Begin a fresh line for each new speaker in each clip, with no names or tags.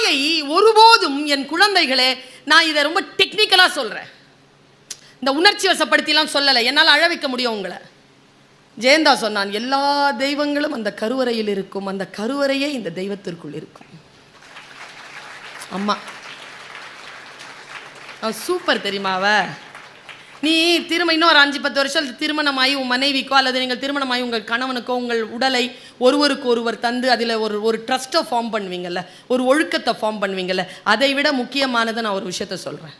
தாயை ஒருபோதும் என் குழந்தைகளே, நான் இதை ரொம்ப டெக்னிக்கலாக சொல்கிறேன், இந்த உணர்ச்சி வசப்படுத்திலாம் சொல்லலை, என்னால் அழ வைக்க முடியும் உங்களை. ஜெயந்தா சொன்னான், எல்லா தெய்வங்களும் அந்த கருவறையில் இருக்கும், அந்த கருவறையே இந்த தெய்வத்திற்குள் இருக்கும். அம்மா சூப்பர் தெரியுமாவ. நீ இன்னும் ஒரு 5-10 வருஷம் திருமணமாகி உன் மனைவிக்கோ அல்லது நீங்கள் திருமணமாகி உங்கள் கணவனுக்கோ உங்கள் உடலை ஒருவருக்கு ஒருவர் தந்து அதில் ஒரு ட்ரஸ்ட்டை ஃபார்ம் பண்ணுவீங்கள்ல, ஒரு ஒழுக்கத்தை ஃபார்ம் பண்ணுவீங்கள்ல, அதை விட முக்கியமானதை நான் ஒரு விஷயத்த சொல்கிறேன்.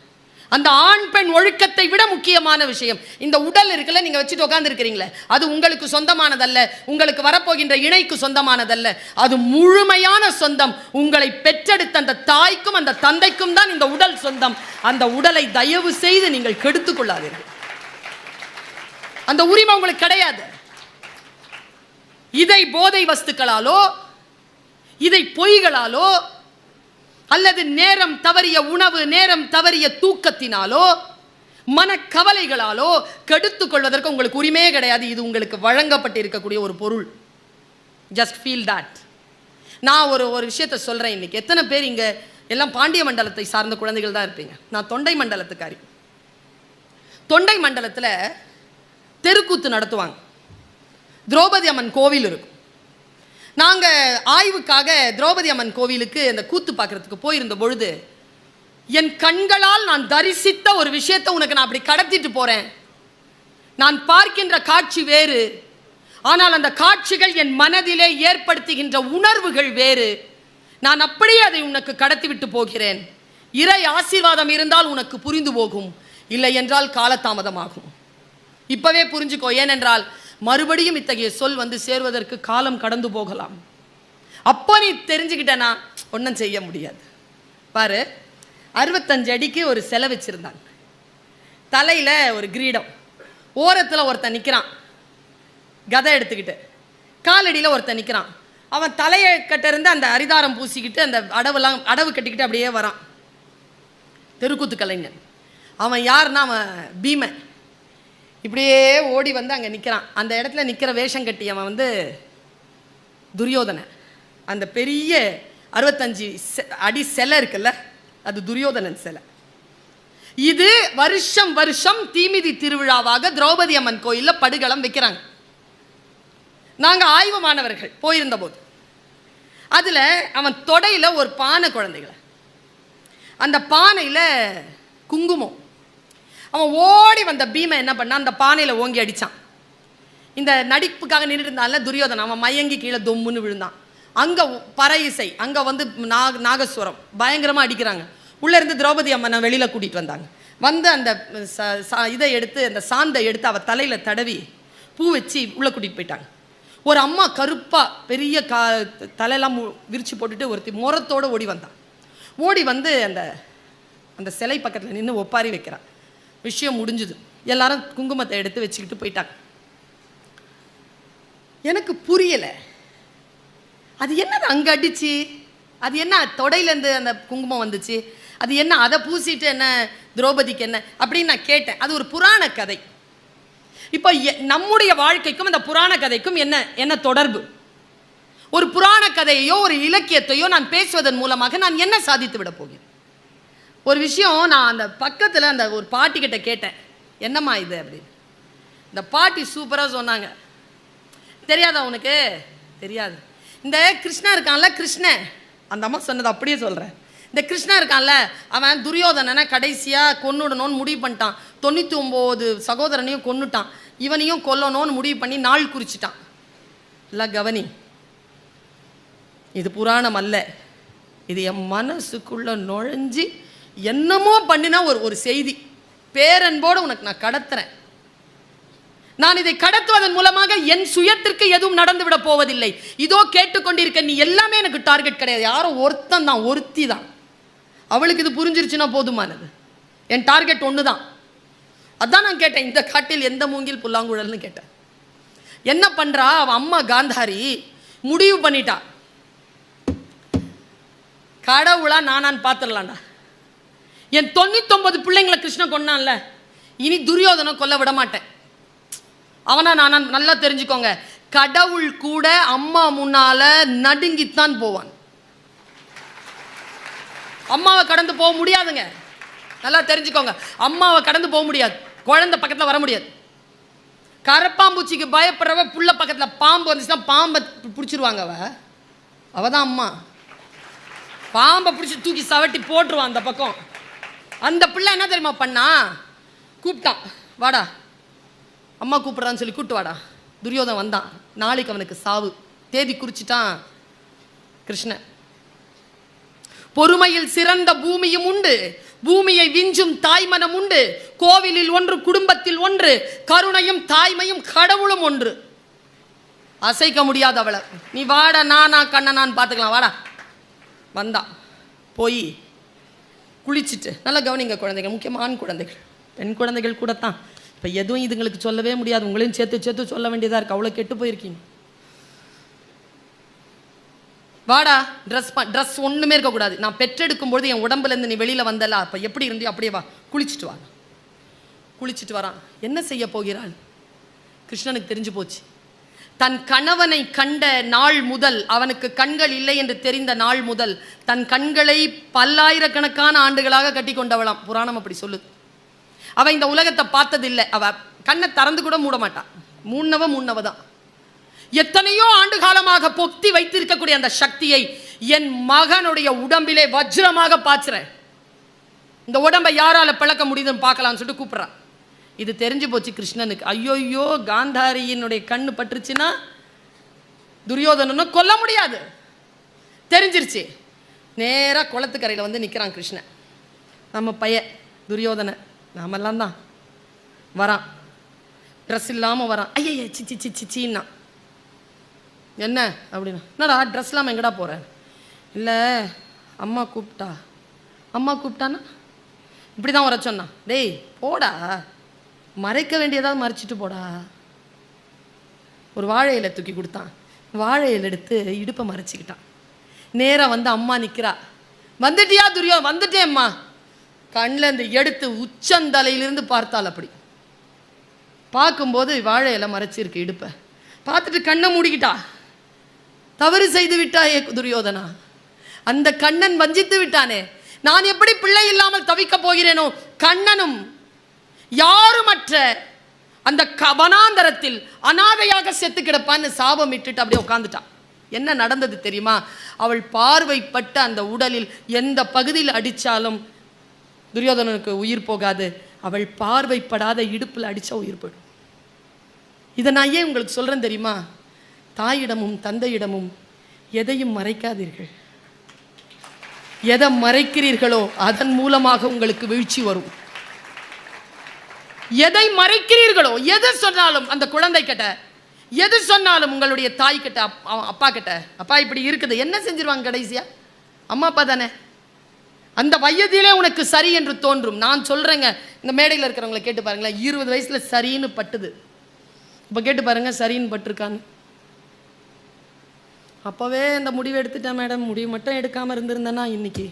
அந்த ஆண் பெண் ஒழுக்கத்தை விட முக்கியமான விஷயம் இந்த உடல் இருக்குல்ல, நீங்கள் வச்சுட்டு உட்காந்துருக்கிறீங்களே, அது உங்களுக்கு சொந்தமானதல்ல, உங்களுக்கு வரப்போகின்ற இணைக்கு சொந்தமானதல்ல, அது முழுமையான சொந்தம். உங்களை பெற்றெடுத்த அந்த தாய்க்கும் அந்த தந்தைக்கும் தான் இந்த உடல் சொந்தம். அந்த உடலை தயவு செய்து நீங்கள் கெடுத்துக் கொள்ளாதீர்கள். அந்த உரிமை உங்களுக்கு கிடையாது. இதை போதை வஸ்துக்களாலோ, இதை பொய்களாலோ, அல்லது நேரம் தவறிய உணவு, நேரம் தவறிய தூக்கத்தினாலோ, மனக்கவலைகளாலோ கெடுத்துக் கொள்வதற்கு உங்களுக்கு உரிமையே கிடையாது. இது உங்களுக்கு வழங்கப்பட்டிருக்கக்கூடிய ஒரு பொருள். Just feel that. நான் ஒரு விஷயத்தை சொல்கிறேன். இன்னைக்கு எத்தனை பேர் இங்கே எல்லாம் பாண்டிய மண்டலத்தை சார்ந்த குழந்தைகள் தான் இருப்பீங்க. நான் தொண்டை மண்டலத்துக்காரி. தொண்டை மண்டலத்தில் தெருக்கூத்து நடத்துவாங்க. திரௌபதி அம்மன் கோவில் இருக்கும். நாங்கள் ஆய்வுக்காக திரௌபதி அம்மன் கோவிலுக்கு அந்த கூத்து பார்க்குறதுக்கு போயிருந்த பொழுது என் கண்களால் நான் தரிசித்த ஒரு விஷயத்தை உனக்கு நான் அப்படி கடத்திட்டு போகிறேன். நான் பார்க்கின்ற காட்சி வேறு, ஆனால் அந்த காட்சிகள் என் மனதிலே ஏற்படுத்துகின்ற உணர்வுகள் வேறு. நான் அப்படியே அதை உனக்கு கடத்திவிட்டு போகிறேன். இறை ஆசீர்வாதம் இருந்தால் உனக்கு புரிந்து போகும், இல்லை என்றால் காலதாமதமாகும். இப்பவே புரிஞ்சுக்கோ. ஏனென்றால் மறுபடியும் இத்தகைய சொல் வந்து சேர்வதற்கு காலம் கடந்து போகலாம். அப்போ நீ தெரிஞ்சுக்கிட்டனா ஒன்றும் செய்ய முடியாது. பாரு, 65 அடிக்கு ஒரு சிலை வச்சிருந்தாங்க. தலையில் ஒரு கிரீடம், ஓரத்தில் ஒருத்தன் நிற்கிறான் கதை எடுத்துக்கிட்டு, காலடியில் ஒருத்தன் நிற்கிறான். அவன் தலையை கட்டிருந்து அந்த அரிதாரம் பூசிக்கிட்டு அந்த அடவு கட்டிக்கிட்டு அப்படியே வரான். தெருக்கூத்து கலைஞன். அவன் யாருன்னா அவன் பீமன். இப்படியே ஓடி வந்து அங்கே நிற்கிறான். அந்த இடத்துல நிற்கிற வேஷம் கட்டி அவன் வந்து துரியோதனன். அந்த பெரிய 65 அடி சிலை இருக்குல்ல, அது துரியோதனன் சிலை. இது வருஷம் வருஷம் தீமிதி திருவிழாவாக திரௌபதி அம்மன் கோயிலில் படுகளம் வைக்கிறாங்க. நாங்கள் ஆய்வு மாணவர்கள் போயிருந்த போது அதில் அவன் தொடையில் ஒரு பானை குழந்தைகளை, அந்த பானையில் குங்குமம். அவன் ஓடி வந்த பீமன் என்ன பண்ணான், அந்த பானையில் ஓங்கி அடித்தான். இந்த நடிப்புக்காக நின்றுட்டு இருந்தால துரியோதனன், அவன் மயங்கி கீழே தொம்முன்னு விழுந்தான். அங்கே பறை இசை, அங்கே வந்து நாகஸ்வரம் பயங்கரமாக அடிக்கிறாங்க. உள்ளேருந்து திரௌபதி அம்மனை வெளியில் கூட்டிகிட்டு வந்தாங்க. வந்து அந்த இதை எடுத்து, அந்த சாந்தை எடுத்து அவள் தலையில் தடவி பூ வச்சு உள்ளே கூட்டிகிட்டு போயிட்டாங்க. ஒரு அம்மா கருப்பாக பெரிய தலையெல்லாம் விரித்து போட்டுட்டு ஒருத்தி முரத்தோடு ஓடி வந்தான். ஓடி வந்து அந்த அந்த சிலை பக்கத்தில் நின்று ஒப்பாரி வைக்கிறான். விஷயம் முடிஞ்சுது. எல்லாரும் குங்குமத்தை எடுத்து வச்சுக்கிட்டு போயிட்டாங்க. எனக்கு புரியலை, அது என்னது அங்கே அடிச்சு, அது என்ன தொடையிலேருந்து அந்த குங்குமம் வந்துச்சு, அது என்ன அதை பூசிட்டு என்ன திரௌபதிக்கு என்ன அப்படின்னு நான் கேட்டேன். அது ஒரு புராண கதை. இப்போ நம்முடைய வாழ்க்கைக்கும் அந்த புராண கதைக்கும் என்ன என்ன தொடர்பு? ஒரு புராண கதையோ ஒரு இலக்கியத்தையோ நான் பேசுவதன் மூலமாக நான் என்ன சாதித்து விட போகிறேன்? ஒரு விஷயம், நான் அந்த பக்கத்தில் அந்த ஒரு பாட்டிக்கிட்ட கேட்டேன், என்னம்மா இது அப்படின்னு. இந்த பாட்டி சூப்பராக சொன்னாங்க. தெரியாதா உனக்கு? தெரியாது. இந்த கிருஷ்ணா இருக்கான்ல, கிருஷ்ணன், அந்த அம்மா சொன்னது அப்படியே சொல்கிறேன். இந்த கிருஷ்ணா இருக்கான்ல, அவன் துரியோதனனை கடைசியாக கொன்னுடணும்னு முடிவு பண்ணிட்டான். 99 சகோதரனையும் கொன்னுட்டான். இவனையும் கொல்லணும்னு முடிவு பண்ணி நாள் குறிச்சிட்டான். இல்லை கவனி, இது புராணம் அல்ல, இது என் மனசுக்குள்ளே நுழைஞ்சி என்னமோ பண்ணினா ஒரு செய்தி. பேரன்போடு உனக்கு நான் கடத்துறேன். நான் இதை கடத்துவதன் மூலமாக என் சுயத்திற்கு எதுவும் நடந்துவிட போவதில்லை. இதோ கேட்டுக்கொண்டிருக்க நீ எல்லாமே எனக்கு டார்கெட் கிடையாது. யாரோ ஒருத்தன் தான், ஒருத்தி தான். அவளுக்கு இது புரிஞ்சிருச்சுன்னா போதுமானது. என் டார்கெட் ஒன்று தான். அதான் நான் கேட்டேன், இந்த காட்டில் எந்த மூங்கில் புல்லாங்குழல்னு கேட்டேன். என்ன பண்ணுறா அவன் அம்மா காந்தாரி, முடிவு பண்ணிட்டா, கடவுளா நானான்னு பார்த்துடலாண்டா. என் 99 பிள்ளைங்களை கிருஷ்ணன் கொன்னான்ல, இனி துரியோதனை கொல்ல விட மாட்டேன். அவனா நானா நல்லா தெரிஞ்சுக்கோங்க. கடவுள் கூட அம்மா முன்னால நடுங்கித்தான் போவான். அம்மாவை கடந்து போக முடியாதுங்க. நல்லா தெரிஞ்சுக்கோங்க, அம்மாவை கடந்து போக முடியாது, குழந்தை பக்கத்தில் வர முடியாது. கரப்பாம்பூச்சிக்கு பயப்படுறவ புள்ள பக்கத்தில் பாம்பு வந்துச்சுன்னா பாம்பை பிடிச்சிருவாங்க. அவ தான் அம்மா. பாம்பை பிடிச்சி தூக்கி சவட்டி போட்டுருவான் அந்த பக்கம். அந்த பிள்ளை என்ன தெரியுமா பண்ணா, கூப்பிட்டான், வாடா அம்மா கூப்பிட்றான்னு சொல்லி கூப்பிட்டு வாடா. துரியோதன் வந்தான். நாளைக்கு அவனுக்கு சாவு தேதி குறிச்சிட்டான் கிருஷ்ணன். பொறுமையில் சிறந்த பூமியும் உண்டு, பூமியை விஞ்சும் தாய்மனம் உண்டு. கோவிலில் ஒன்று, குடும்பத்தில் ஒன்று, கருணையும் தாய்மையும் கடவுளும் ஒன்று. அசைக்க முடியாத அவளை, நீ வாடா நானா கண்ணனான்னு பார்த்துக்கலாம், வாடா. வந்தா. போய் குளிச்சுட்டு, நல்லா கவனிங்க குழந்தைகள், முக்கியமாக ஆண் குழந்தைகள், பெண் குழந்தைகள் கூட தான். இப்போ எதுவும் இதுங்களுக்கு சொல்லவே முடியாது, உங்களையும் சேர்த்து சேர்த்து சொல்ல வேண்டியதாக இருக்குது, அவ்வளோ கெட்டு போயிருக்கீங்க. வாடா, ட்ரெஸ் ஒன்றுமே இருக்கக்கூடாது. நான் பெற்றெடுக்கும்பொழுது என் உடம்புலேருந்து நீ வெளியில் வந்தல, அப்போ எப்படி இருந்தியோ அப்படியே வா, குளிச்சுட்டு வா. குளிச்சுட்டு வரான். என்ன செய்ய போகிறாள்? கிருஷ்ணனுக்கு தெரிஞ்சு போச்சு. தன் கணவனை கண்ட நாள் முதல், அவனுக்கு கண்கள் இல்லை என்று தெரிந்த நாள் முதல், தன் கண்களை பல்லாயிரக்கணக்கான ஆண்டுகளாக கட்டி கொண்டவளாம். புராணம் அப்படி சொல்லுது. அவ இந்த உலகத்தை பார்த்ததில்லை. அவ கண்ணை திறந்து கூட மூட மாட்டான். மூணவ தான். எத்தனையோ ஆண்டு காலமாக பொத்தி வைத்திருக்கக்கூடிய அந்த சக்தியை என் மகனுடைய உடம்பிலே வஜ்ரமாக பாய்ச்சுறேன். இந்த உடம்பை யாரால பிளக்க முடியுதுன்னு பார்க்கலாம்னு சொல்லிட்டு கூப்பிட்றான். இது தெரிஞ்சு போச்சு கிருஷ்ணனுக்கு. ஐயோயோ, காந்தாரியினுடைய கண்ணு பட்டுருச்சுன்னா துரியோதனனை கொல்ல முடியாது தெரிஞ்சிருச்சு. நேராக குளத்துக்கரையில் வந்து நிற்கிறான் கிருஷ்ணன். நம்ம பையன் துரியோதனை நாமெல்லாம் தான் வரான். ட்ரெஸ் இல்லாமல் வரான். ஐயா சிச்சி சிச்சின்னா என்ன அப்படின்னா, என்னடா ட்ரெஸ் இல்லாமல் எங்கடா போகிறேன்? இல்லை அம்மா கூப்பிட்டானா இப்படி தான் வர சொன்னான். டேய் போடா, மறைக்க வேண்டியதாவது மறைச்சிட்டு போடா. ஒரு வாழை இலை தூக்கி கொடுத்தான். வாழை இலை எடுத்து இடுப்பை மறைச்சிக்கிட்டான். நேராக வந்து அம்மா நிற்கிறா. வந்துட்டியா துரியோ? வந்துட்டேம்மா. கண்ணில் இந்த எடுத்து உச்சந்தலையிலிருந்து பார்த்தாள். அப்படி பார்க்கும்போது வாழை இலை மறைச்சிருக்கு இடுப்பை. பார்த்துட்டு கண்ணை மூடிக்கிட்டா. தவறு செய்து விட்டாயே துரியோதனா, அந்த கண்ணன் வஞ்சித்து விட்டானே, நான் எப்படி பிள்ளை இல்லாமல் தவிக்க போகிறேனோ, கண்ணனும் யாருமற்ற அந்த வனாந்தரத்தில் அனாதையாக செத்து கிடப்பான்னு சாபம் இட்டுட்டு அப்படியே உட்காந்துட்டான். என்ன நடந்தது தெரியுமா? அவள் பார்வைப்பட்ட அந்த உடலில் எந்த பகுதியில் அடித்தாலும் துரியோதனனுக்கு உயிர் போகாது. அவள் பார்வைப்படாத இடுப்பில் அடித்தா உயிர் போயிடும். இதை நான் ஏன் உங்களுக்கு சொல்கிறேன் தெரியுமா? தாயிடமும் தந்தையிடமும் எதையும் மறைக்காதீர்கள். எதை மறைக்கிறீர்களோ அதன் மூலமாக உங்களுக்கு வீழ்ச்சி வரும். எதை மறைக்கிறீர்களோ, எது சொன்னாலும் அந்த குழந்தை கிட்ட, எது சொன்னாலும் உங்களுடைய தாய் கிட்ட, அப்பா கிட்ட, அப்பா இப்படி இருக்குது, என்ன செஞ்சிருவாங்க கடைசியா? அம்மா அப்பா தானே. அந்த வயதிலே உனக்கு சரி என்று தோன்றும். நான் சொல்கிறேங்க, இந்த மேடையில் இருக்கிறவங்களை கேட்டு பாருங்களேன். 20 வயசில் சரின்னு பட்டுது. இப்போ கேட்டு பாருங்க சரின்னு பட்டிருக்கான்னு. அப்போவே இந்த முடிவு எடுத்துட்டேன் மேடம், முடிவு மட்டும் எடுக்காமல் இருந்திருந்தேன்னா இன்னைக்கு.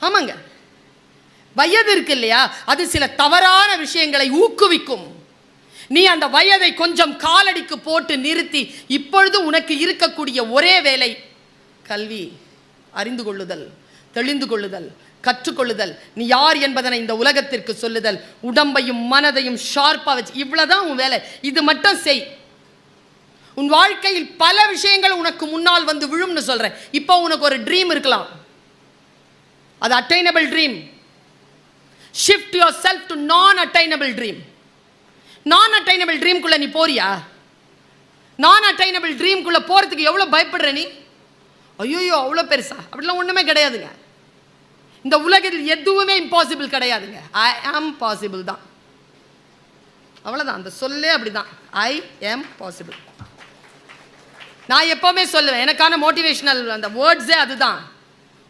ஆமாங்க, வயது இருக்கு இல்லையா, அது சில தவறான விஷயங்களை ஊக்குவிக்கும். நீ அந்த வயதை கொஞ்சம் காலடிக்கு போட்டு நிறுத்தி, இப்பொழுது உனக்கு இருக்கக்கூடிய ஒரே வேலை கல்வி, அறிந்து கொள்ளுதல், தெளிந்து கொள்ளுதல், கற்றுக்கொள்ளுதல், நீ யார் என்பதனை இந்த உலகத்திற்கு சொல்லுதல், உடம்பையும் மனதையும் ஷார்ப்பாக வச்சு, இவ்வளவுதான் உன் வேலை. இது மட்டும் செய். உன் வாழ்க்கையில் பல விஷயங்கள் உனக்கு முன்னால் வந்து விழும்னு சொல்றேன். இப்போ உனக்கு ஒரு ட்ரீம் இருக்கலாம், அது attainable dream. Shift your self to நான் அட்டைனபிள் ட்ரீம். நான் அட்டைனபிள் ட்ரீம்குள்ள நீ போறியா? நான் அட்டைனபிள் ட்ரீம்குள்ள போறதுக்கு எவ்வளவு பயப்படுற நீ? ஐயோ அவ்வளோ பெருசா? அப்படிலாம் ஒன்றுமே கிடையாதுங்க. இந்த உலகத்தில் எதுவுமே இம்பாசிபிள் கிடையாதுங்க. ஐ ஆம் பாசிபிள் தான், அவ்வளோதான். அந்த சொல்லே அப்படிதான், ஐ ஆம் பாசிபிள். நான் எப்பவுமே சொல்லுவேன், எனக்கான மோட்டிவேஷனல் அந்த வேர்ட்ஸே அதுதான்.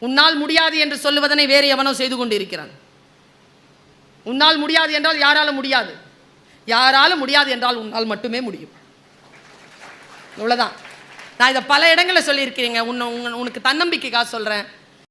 உன்னால் முடியாது என்று சொல்லுவதனை வேறு எவனோ செய்து கொண்டு இருக்கிறான். உன்னால் முடியாது என்றால் யாரால முடியாது, யாரால முடியாது என்றால் உன்னால் மட்டுமே முடியும். இவ்வளோதான். நான் இதை பல இடங்களில் சொல்லியிருக்கிறேங்க. உனக்கு தன்னம்பிக்கைக்காக சொல்கிறேன்.